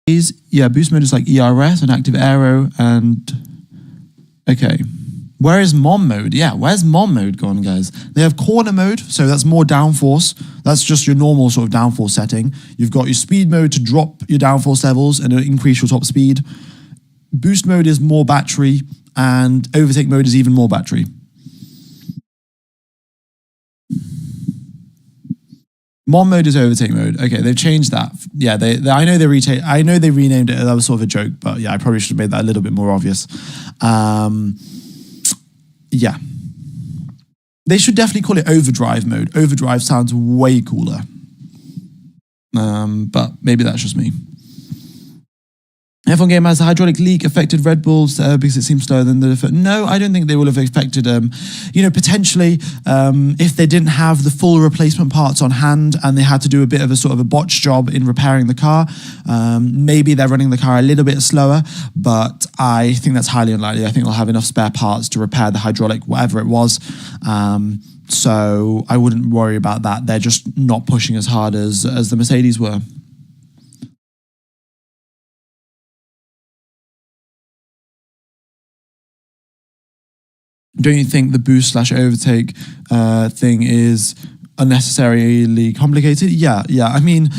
Yeah, boost mode is like ERS and active aero and... Okay. Where is mom mode? Yeah, where's mom mode gone, guys? They have corner mode, so that's more downforce. That's just your normal sort of downforce setting. You've got your speed mode to drop your downforce levels and increase your top speed. Boost mode is more battery, and overtake mode is even more battery. Mom mode is overtake mode. Okay, they've changed that. Yeah, I know they renamed it. That was sort of a joke, but yeah, I probably should have made that a little bit more obvious. Yeah. They should definitely call it overdrive mode. Overdrive sounds way cooler. But maybe that's just me. F1 game has a hydraulic leak affected Red Bulls because it seems slower than the... No, I don't think they will have affected potentially if they didn't have the full replacement parts on hand and they had to do a bit of a sort of a botch job in repairing the car, maybe they're running the car a little bit slower, but I think that's highly unlikely. I think they'll have enough spare parts to repair the hydraulic, whatever it was. So I wouldn't worry about that. They're just not pushing as hard as the Mercedes were. Don't you think the boost/overtake thing is unnecessarily complicated? Yeah. I mean,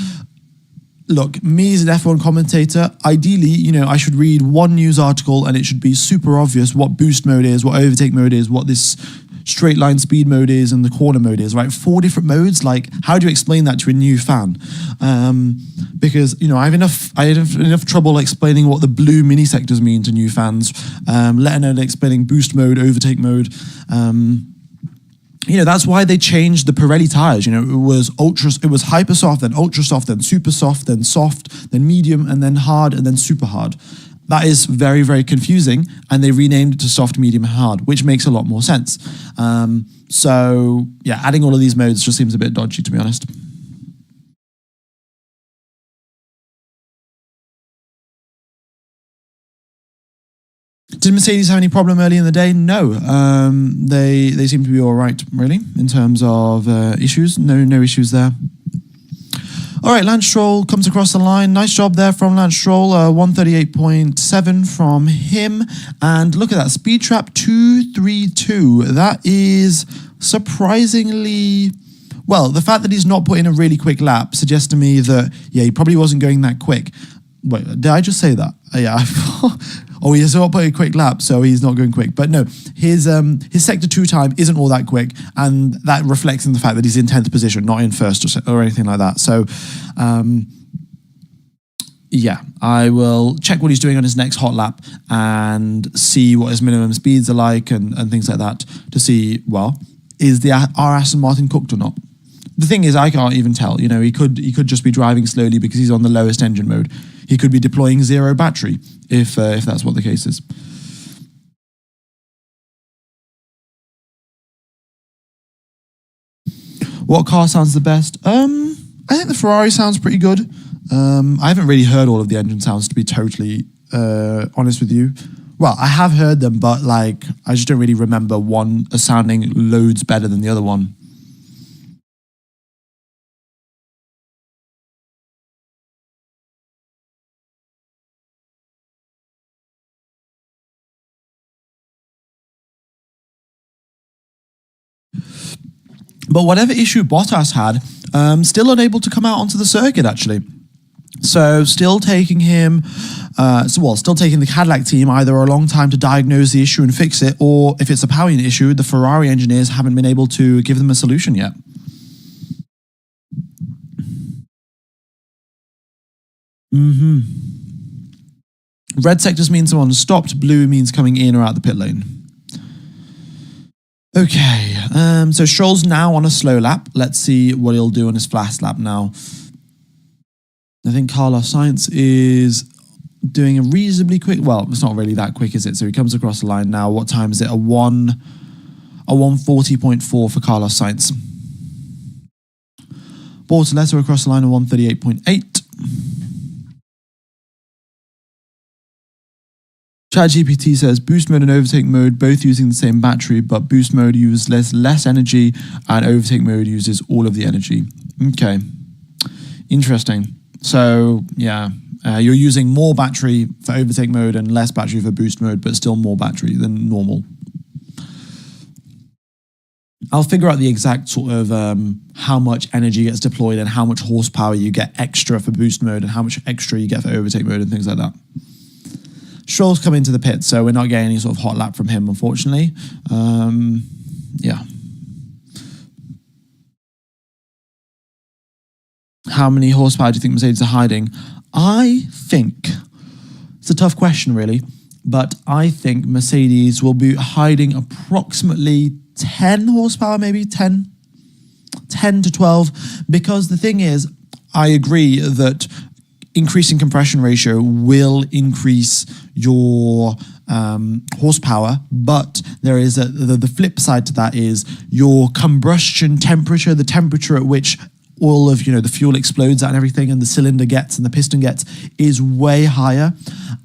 look, me as an F1 commentator, ideally, I should read one news article and it should be super obvious what boost mode is, what overtake mode is, what this straight line speed mode is and the corner mode is, right? 4 different modes. Like, how do you explain that to a new fan? Because I have enough trouble explaining what the blue mini sectors mean to new fans, let alone explaining boost mode, overtake mode. That's why they changed the Pirelli tires. It was hyper soft, then ultra soft, then super soft, then medium, and then hard, and then super hard. That is very, very confusing, and they renamed it to soft, medium, and hard, which makes a lot more sense. So, yeah, adding all of these modes just seems a bit dodgy, to be honest. Did Mercedes have any problem early in the day? No. They seem to be all right, really, in terms of issues. No issues there. All right, Lance Stroll comes across the line. Nice job there from Lance Stroll. 138.7 from him. And look at that, speed trap 232. That is surprisingly... Well, the fact that he's not put in a really quick lap suggests to me that, yeah, he probably wasn't going that quick. Wait, did I just say that? Yeah. Oh, he's not putting a quick lap, so he's not going quick. But no, his sector 2 time isn't all that quick, and that reflects in the fact that he's in 10th position, not in first or anything like that. So, yeah, I will check what he's doing on his next hot lap and see what his minimum speeds are like and things like that to see, well, is our Aston Martin cooked or not? The thing is, I can't even tell. He could just be driving slowly because he's on the lowest engine mode. He could be deploying 0 battery if that's what the case is. What car sounds the best? I think the Ferrari sounds pretty good. I haven't really heard all of the engine sounds, to be totally honest with you. Well, I have heard them, but I just don't really remember one sounding loads better than the other one. But whatever issue Bottas had, still unable to come out onto the circuit, actually. So still taking him, still taking the Cadillac team either a long time to diagnose the issue and fix it, or if it's a power unit issue, the Ferrari engineers haven't been able to give them a solution yet. Red sectors mean someone stopped, blue means coming in or out the pit lane. Okay, so Stroll's now on a slow lap. Let's see what he'll do on his fast lap now. I think Carlos Sainz is doing a reasonably quick... Well, it's not really that quick, is it? So he comes across the line now. What time is it? A 140.4 for Carlos Sainz. Bortoleto across the line, a 138.8. ChatGPT says boost mode and overtake mode both using the same battery, but boost mode uses less energy and overtake mode uses all of the energy. Okay, interesting. So yeah, You're using more battery for overtake mode and less battery for boost mode, but still more battery than normal. I'll figure out the exact sort of how much energy gets deployed and how much horsepower you get extra for boost mode and how much extra you get for overtake mode and things like that. Stroll's come into the pit, so we're not getting any sort of hot lap from him, unfortunately. Yeah. How many horsepower do you think Mercedes are hiding? I think, it's a tough question really, but I think Mercedes will be hiding approximately 10 horsepower, maybe 10 to 12, because the thing is, I agree that increasing compression ratio will increase your horsepower, but there is the flip side to that is your combustion temperature, the temperature at which all of the fuel explodes at and everything, and the cylinder gets and the piston gets, is way higher,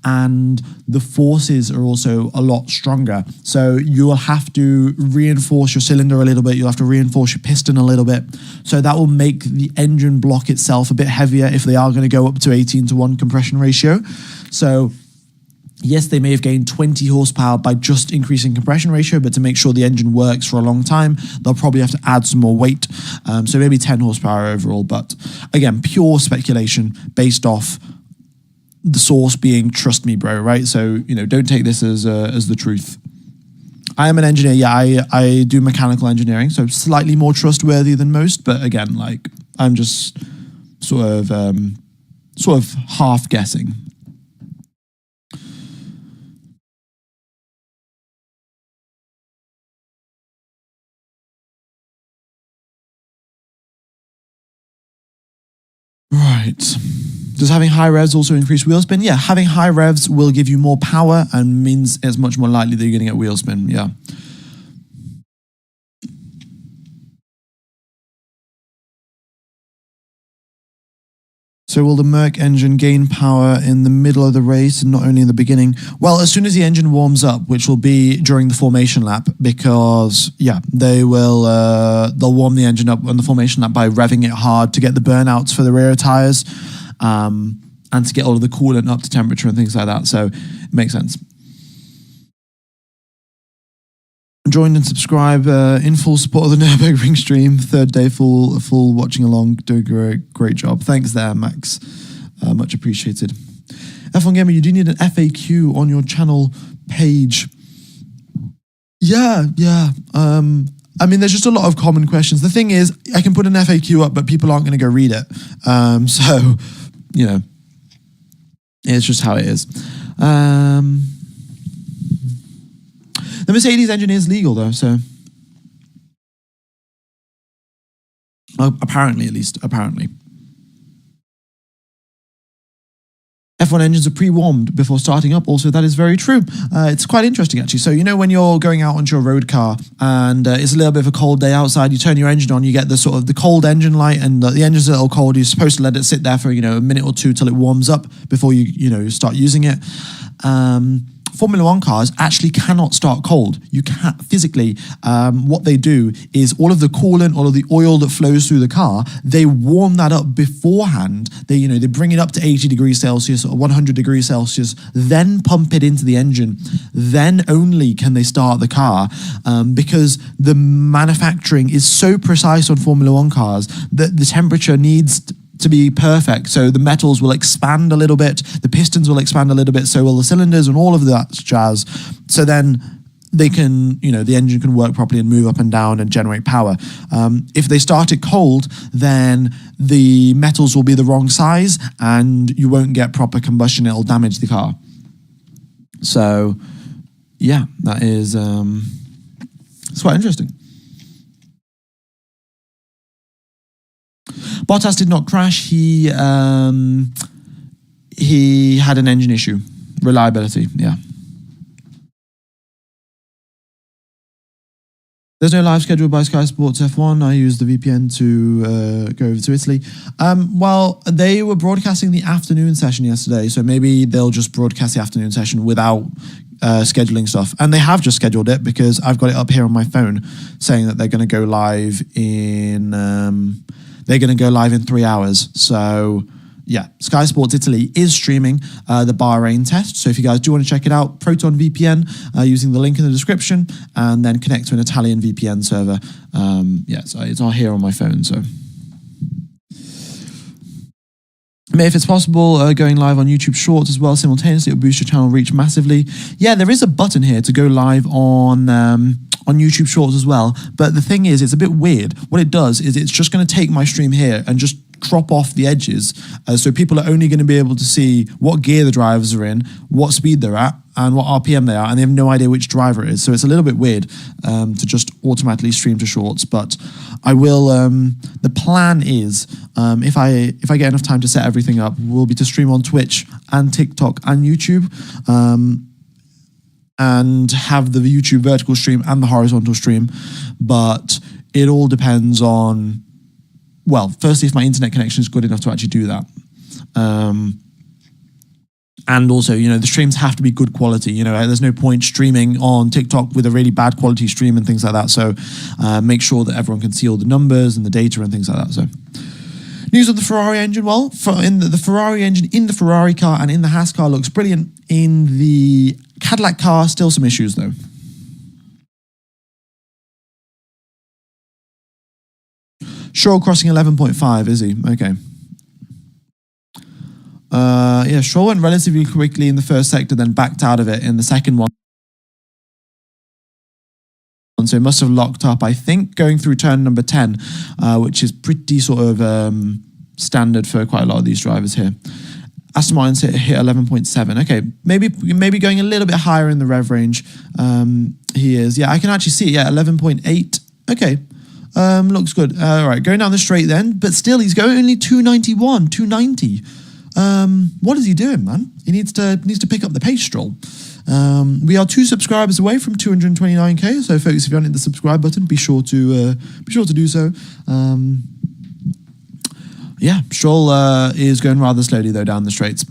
and the forces are also a lot stronger. So you will have to reinforce your cylinder a little bit. You'll have to reinforce your piston a little bit. So that will make the engine block itself a bit heavier if they are going to go up to 18:1 compression ratio. So yes, they may have gained 20 horsepower by just increasing compression ratio, but to make sure the engine works for a long time, they'll probably have to add some more weight. So maybe 10 horsepower overall, but again, pure speculation based off the source being trust me, bro, right? So, don't take this as the truth. I am an engineer. Yeah, I do mechanical engineering, so slightly more trustworthy than most, but again, I'm just sort of half guessing. Right. Does having high revs also increase wheel spin? Yeah, having high revs will give you more power and means it's much more likely that you're going to get wheel spin. Yeah. So will the Merc engine gain power in the middle of the race and not only in the beginning? Well, as soon as the engine warms up, which will be during the formation lap, because they'll warm the engine up on the formation lap by revving it hard to get the burnouts for the rear tires, and to get all of the coolant up to temperature and things like that. So it makes sense. Join and subscribe in full support of the Nürburgring stream. Third day, full watching along. Doing a great job. Thanks there, Max. Much appreciated. F1 Gamer, you do need an FAQ on your channel page. Yeah. I mean, there's just a lot of common questions. The thing is, I can put an FAQ up, but people aren't going to go read it. So, it's just how it is. The Mercedes engine is legal, though, so... apparently, at least. Apparently. F1 engines are pre-warmed before starting up. Also, that is very true. It's quite interesting, actually. So, when you're going out onto your road car and it's a little bit of a cold day outside, you turn your engine on, you get the sort of the cold engine light, and the engine's a little cold. You're supposed to let it sit there for, a minute or two till it warms up before you start using it. Formula One cars actually cannot start cold. You can't physically. What they do is all of the coolant, all of the oil that flows through the car, they warm that up beforehand. They bring it up to 80 degrees Celsius or 100 degrees Celsius, then pump it into the engine. Then only can they start the car, because the manufacturing is so precise on Formula One cars that the temperature needs to be perfect. So the metals will expand a little bit, the pistons will expand a little bit, so will the cylinders and all of that jazz. So then they can, the engine can work properly and move up and down and generate power. If they start it cold, then the metals will be the wrong size and you won't get proper combustion. It'll damage the car. So yeah, that is, it's quite interesting. Bottas did not crash. He had an engine issue. Reliability, yeah. There's no live schedule by Sky Sports F1. I used the VPN to go over to Italy. Well, they were broadcasting the afternoon session yesterday, so maybe they'll just broadcast the afternoon session without scheduling stuff. And they have just scheduled it because I've got it up here on my phone saying that they're going to go live in... They're going to go live in 3 hours. So yeah, Sky Sports Italy is streaming the Bahrain test. So if you guys do want to check it out, Proton VPN using the link in the description, and then connect to an Italian VPN server. Yeah, so it's all here on my phone. So if it's possible, going live on YouTube Shorts as well simultaneously, it'll boost your channel reach massively. Yeah, there is a button here to go live on YouTube Shorts as well. But the thing is, it's a bit weird. What it does is it's just going to take my stream here and just crop off the edges. So people are only going to be able to see what gear the drivers are in, what speed they're at, and what RPM they are, and they have no idea which driver it is. So it's a little bit weird to just automatically stream to Shorts. But I will. The plan is, if I get enough time to set everything up, will be to stream on Twitch and TikTok and YouTube. And have the YouTube vertical stream and the horizontal stream. But it all depends on, well, firstly, if my internet connection is good enough to actually do that. And also, you know, the streams have to be good quality. You know, there's no point streaming on TikTok with a really bad quality stream and things like that. So make sure that everyone can see all the numbers and the data and things like that. So news of the Ferrari engine. Well, in the Ferrari engine in the Ferrari car and in the Haas car looks brilliant. In the Cadillac car, still some issues though. Stroll crossing 11.5, is he? Okay. Yeah, Stroll went relatively quickly in the first sector, then backed out of it in the second one. So it must have locked up, I think, going through turn number 10, which is pretty sort of standard for quite a lot of these drivers here. Aston Martin's hit 11.7. Okay, maybe going a little bit higher in the rev range. He is. Yeah, I can actually see it. Yeah, 11.8. Okay. Looks good. All right, going down the straight then, but still he's going only 291, 290. What is he doing, man? He needs to pick up the pace, Stroll. We are 2 subscribers away from 229k. So, folks, if you haven't hit the subscribe button, be sure to do so. Yeah, Stroll is going rather slowly though down the straights.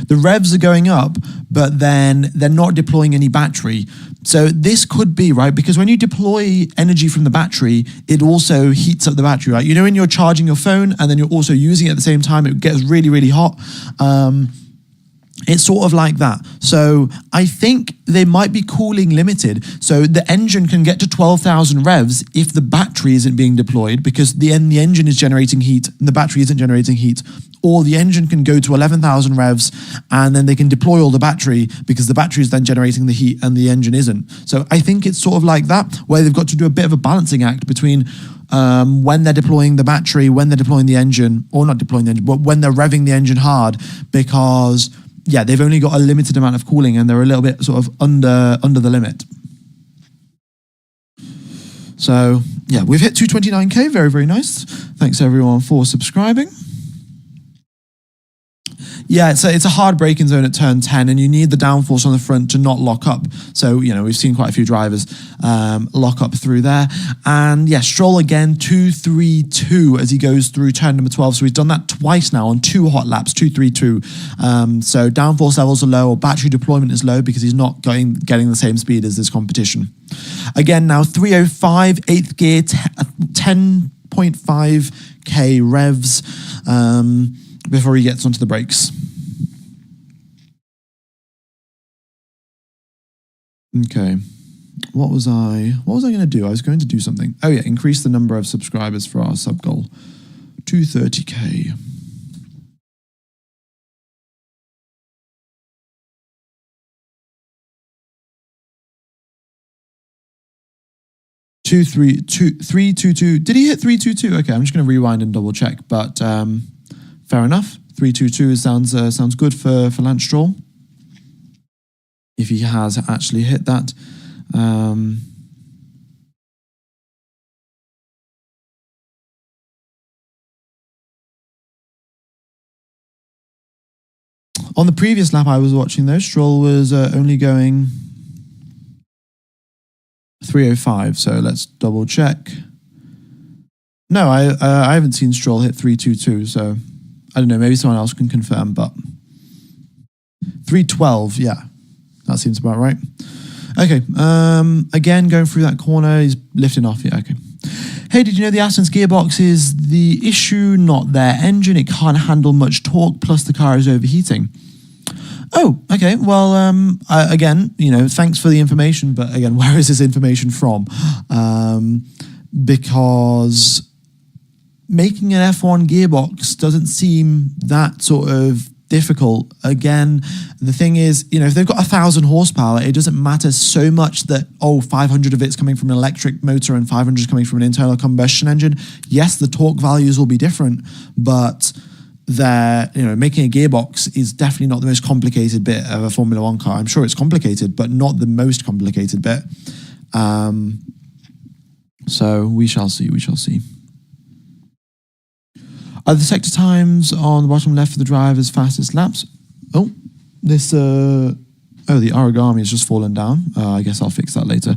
The revs are going up, but then they're not deploying any battery. So this could be, right, because when you deploy energy from the battery, it also heats up the battery, right? You know, when you're charging your phone and then you're also using it at the same time, it gets really, really hot. It's sort of like that. So I think they might be cooling limited. So the engine can get to 12,000 revs if the battery isn't being deployed, because the engine is generating heat and the battery isn't generating heat. Or the engine can go to 11,000 revs and then they can deploy all the battery because the battery is then generating the heat and the engine isn't. So I think it's sort of like that, where they've got to do a bit of a balancing act between when they're deploying the battery, when they're deploying the engine, or not deploying the engine, but when they're revving the engine hard, because yeah, they've only got a limited amount of cooling and they're a little bit sort of under the limit. So yeah, we've hit 229k, very, very nice. Thanks everyone for subscribing. Yeah, it's a hard braking zone at turn 10, and you need the downforce on the front to not lock up. So, you know, we've seen quite a few drivers lock up through there. And yeah, Stroll again, 2.32 as he goes through turn number 12. So he's done that twice now on 2 hot laps, 2.32. So downforce levels are low, or battery deployment is low because he's not getting the same speed as this competition. Again, now 3.05, 8th gear, 10.5k revs. Before he gets onto the brakes. Okay. What was I going to do? I was going to do something. Oh yeah, increase the number of subscribers for our sub goal to 30k. Two, three, two, 322. Did he hit 322? Okay, I'm just going to rewind and double check, but fair enough. 322 sounds good for Lance Stroll, if he has actually hit that. On the previous lap I was watching though, Stroll was only going 305, so let's double check. No, I haven't seen Stroll hit 322, so I don't know, maybe someone else can confirm, but 312, yeah, that seems about right. Okay, again, going through that corner, he's lifting off, yeah, okay. Hey, did you know the Aston's gearbox is the issue, not their engine? It can't handle much torque, plus the car is overheating. Oh, okay. Well, again, thanks for the information, but again, where is this information from? Because making an F1 gearbox doesn't seem that sort of difficult. Again, the thing is, if they've got 1,000 horsepower, it doesn't matter so much that 500 of it's coming from an electric motor and 500 is coming from an internal combustion engine. Yes, the torque values will be different, but making a gearbox is definitely not the most complicated bit of a Formula One car. I'm sure it's complicated, but not the most complicated bit. So we shall see. We shall see. Are the sector times on the bottom left for the driver's fastest laps? Oh, this, the origami has just fallen down. I guess I'll fix that later.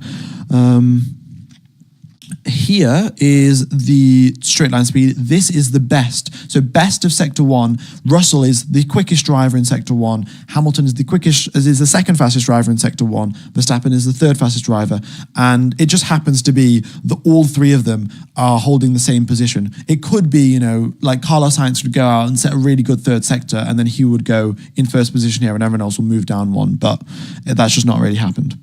Here is the straight line speed. This is the best. So best of Sector 1. Russell is the quickest driver in Sector 1. Hamilton is the second fastest driver in Sector 1. Verstappen is the third fastest driver. And it just happens to be that all three of them are holding the same position. It could be, like Carlos Sainz would go out and set a really good third sector, and then he would go in first position here and everyone else will move down one. But that's just not really happened.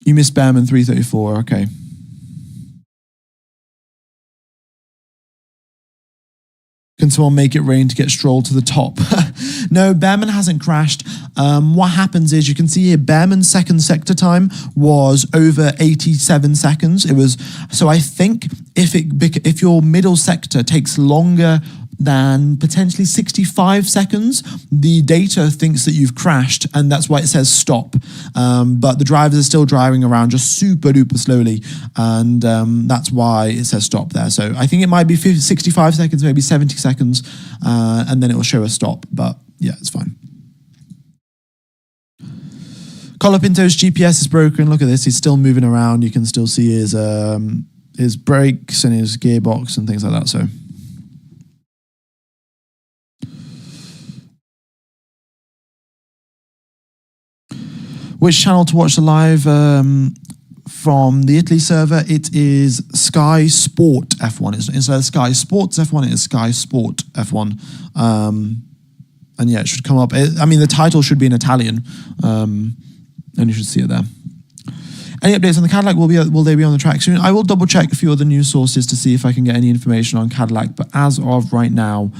You missed Behrman 334, okay. Can someone make it rain to get Stroll to the top? No, Behrman hasn't crashed. What happens is, you can see here, Behrman's second sector time was over 87 seconds. So I think if your middle sector takes longer than potentially 65 seconds, the data thinks that you've crashed, and that's why it says stop. But the drivers are still driving around just super duper slowly, and that's why it says stop there. So I think it might be 65 seconds, maybe 70 seconds, and then it will show a stop. But yeah, it's fine. Colapinto's GPS is broken. Look at this; he's still moving around. You can still see his brakes and his gearbox and things like that. So. Which channel to watch the live from the Italy server? It is Sky Sport F1. Instead of Sky Sports F1, it is Sky Sport F1. And yeah, it should come up. The title should be in Italian, and you should see it there. Any updates on the Cadillac? Will they be on the track soon? I will double check a few other news sources to see if I can get any information on Cadillac. But as of right now,